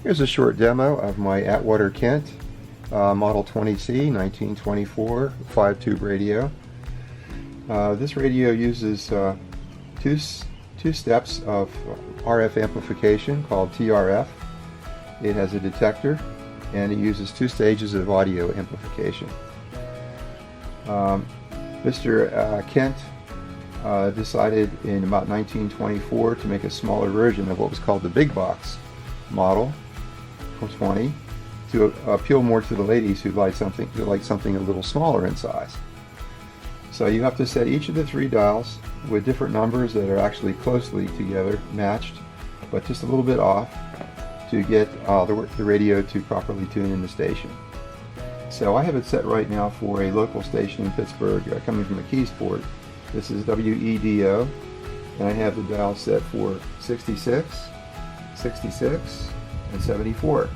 Here's a short demo of my Atwater Kent Model 20C 1924 5-tube radio. This radio uses two steps of RF amplification called TRF. It has a detector and it uses 2 stages of audio amplification. Mr. Kent decided in about 1924 to make a smaller version of what was called the big box model for 20 to appeal more to the ladies who like something a little smaller in size. So you have to set each of the 3 dials with different numbers that are actually closely together, matched, but just a little bit off to get the radio to properly tune in the station. So I have it set right now for a local station in Pittsburgh coming from a keys port. This is WEDO, and I have the dial set for 66, 66, and 74.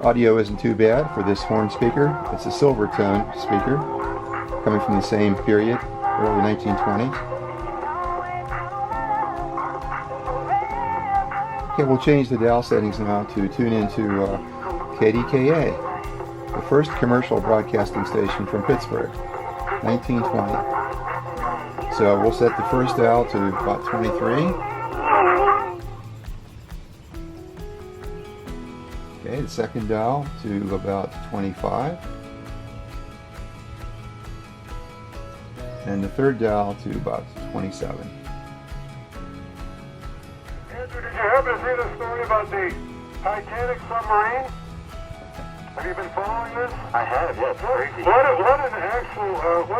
Audio isn't too bad for this horn speaker. It's a silver tone speaker coming from the same period, early 1920s. Okay, we'll change the dial settings now to tune into KDKA, the first commercial broadcasting station from Pittsburgh, 1920. So we'll set the first dial to about 23. Okay, the second dial to about 25, and the third dial to about 27. Andrew, did you happen to see the story about the Titanic submarine? Have you been following this? I have, yes. Crazy. What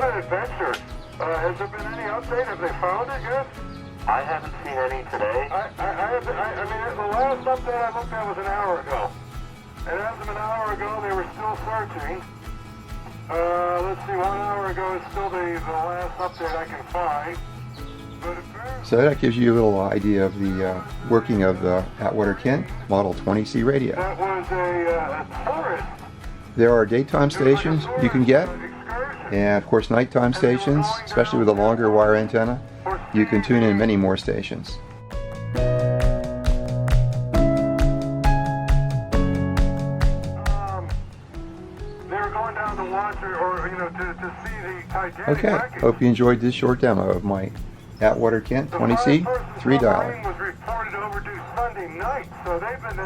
an adventure. Has there been any update? Have they found it yet? I haven't seen any today. I mean, the last update I looked at was an hour ago. And as of an hour ago, they were still searching. Let's see, 1 hour ago is still the last update I can find. But so that gives you a little idea of the working of the Atwater Kent Model 20C radio. that was a tourist. There are daytime stations you can get, and of course nighttime stations, especially with a longer wire antenna. You can tune in many more stations. To see the Titanic. Okay, hope you enjoyed this short demo of my Atwater Kent 20C 3 dialer. The was reported overdue Sunday night, so they've been